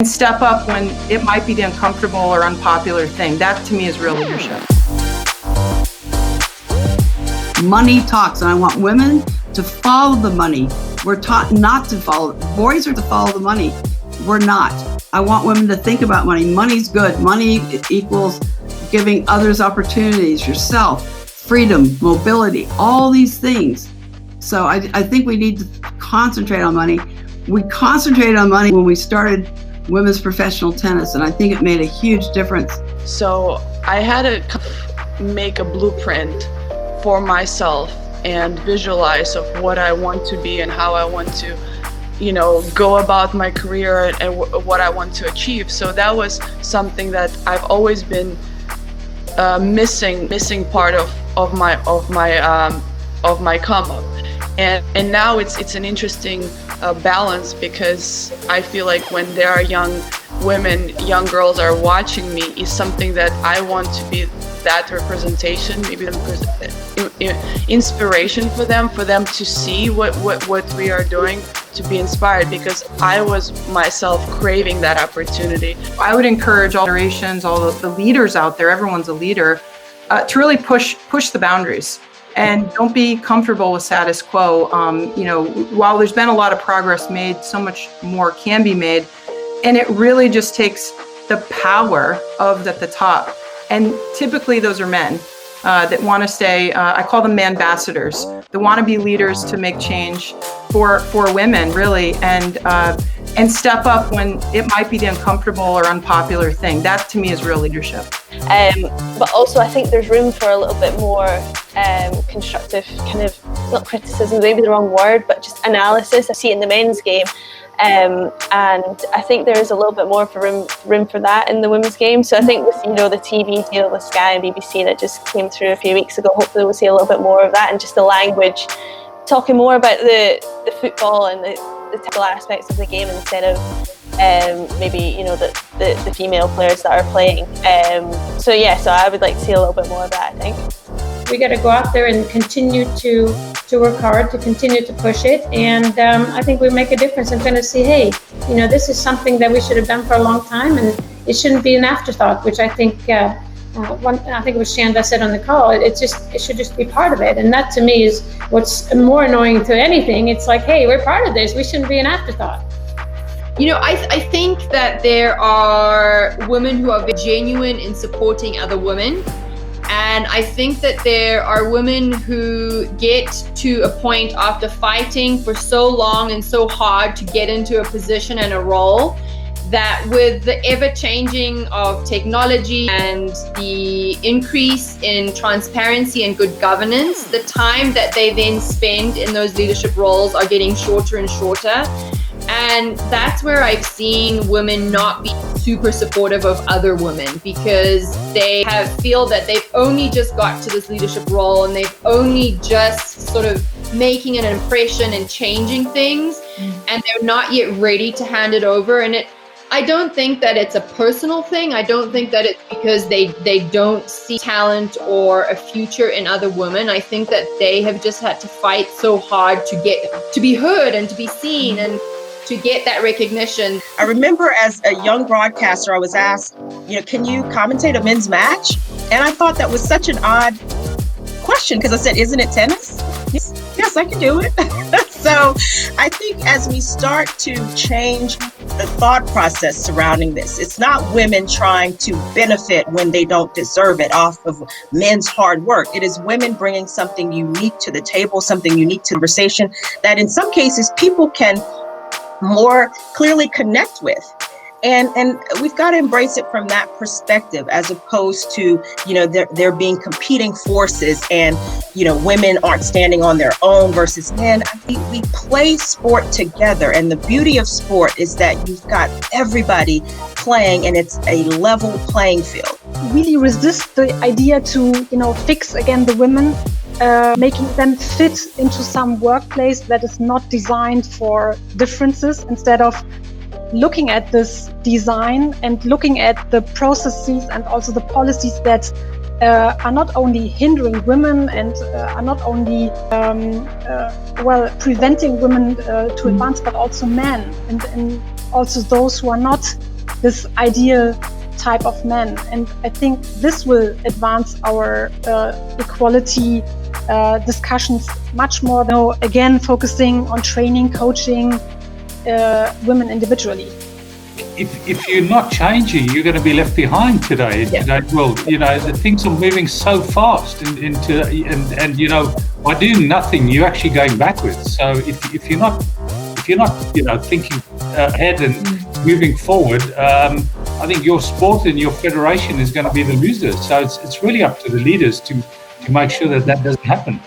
And step up when it might be the uncomfortable or unpopular thing. That to me is real leadership. Money talks, and I want women to follow the money. We're taught not to follow. Boys are to follow the money. We're not. I want women to think about money. Money's good. Money equals giving others opportunities, yourself, freedom, mobility, all these things. So I think we need to concentrate on money. We concentrated on money when we started women's professional tennis, and I think it made a huge difference. So I had to make a blueprint for myself and visualize of what I want to be and how I want to, go about my career and what I want to achieve. So that was something that I've always been missing part of my come up. And now it's an interesting balance, because I feel like when there are young women, young girls are watching me, is something that I want to be that representation, maybe inspiration for them to see what we are doing, to be inspired, because I was myself craving that opportunity. I would encourage all generations, all the leaders out there, everyone's a leader, to really push the boundaries. And don't be comfortable with status quo. While there's been a lot of progress made, so much more can be made. And it really just takes the power of at the top. And typically those are men that want to stay, I call them ambassadors, that want to be leaders to make change for women, really, and step up when it might be the uncomfortable or unpopular thing. That to me is real leadership. But also I think there's room for a little bit more constructive kind of, not criticism, maybe the wrong word, but just analysis. I see it in the men's game. And I think there is a little bit more for room for that in the women's game. So I think with the TV deal with Sky and BBC that just came through a few weeks ago, hopefully we'll see a little bit more of that, and just the language, talking more about the football and the technical aspects of the game instead of maybe the female players that are playing. So I would like to see a little bit more of that, I think. We got to go out there and continue to work hard, to continue to push it. And I think we make a difference and kind of see, hey, this is something that we should have done for a long time, and it shouldn't be an afterthought, which I think, I think it was Chanda said on the call, it should just be part of it. And that to me is what's more annoying to anything. It's like, hey, we're part of this. We shouldn't be an afterthought. I think that there are women who are very genuine in supporting other women. And I think that there are women who get to a point after fighting for so long and so hard to get into a position and a role, that with the ever-changing of technology and the increase in transparency and good governance, the time that they then spend in those leadership roles are getting shorter and shorter. And that's where I've seen women not be super supportive of other women, because they feel that they've only just got to this leadership role and they've only just sort of making an impression and changing things, and they're not yet ready to hand it over. And I don't think that it's a personal thing. I don't think that it's because they don't see talent or a future in other women. I think that they have just had to fight so hard to be heard and to be seen and to get that recognition. I remember as a young broadcaster, I was asked, can you commentate a men's match? And I thought that was such an odd question, because I said, isn't it tennis? Yes, I can do it. So I think as we start to change the thought process surrounding this, it's not women trying to benefit when they don't deserve it off of men's hard work. It is women bringing something unique to the table, something unique to the conversation that in some cases people can more clearly connect with. And we've got to embrace it from that perspective, as opposed to, there being competing forces and, women aren't standing on their own versus men. I think we play sport together. And the beauty of sport is that you've got everybody playing and it's a level playing field. Really resist the idea to, fix again the women, making them fit into some workplace that is not designed for differences, instead of looking at this design and looking at the processes and also the policies that are not only hindering women and are not only preventing women to advance, but also men and also those who are not this ideal type of men. And I think this will advance our equality discussions much more, though, again, focusing on training, coaching women individually. If you're not changing, you're going to be left behind today. In today's world, the things are moving so fast, and by doing nothing, you're actually going backwards. So if you're not thinking ahead and moving forward, I think your sport and your federation is going to be the losers. So it's really up to the leaders to make sure that doesn't happen.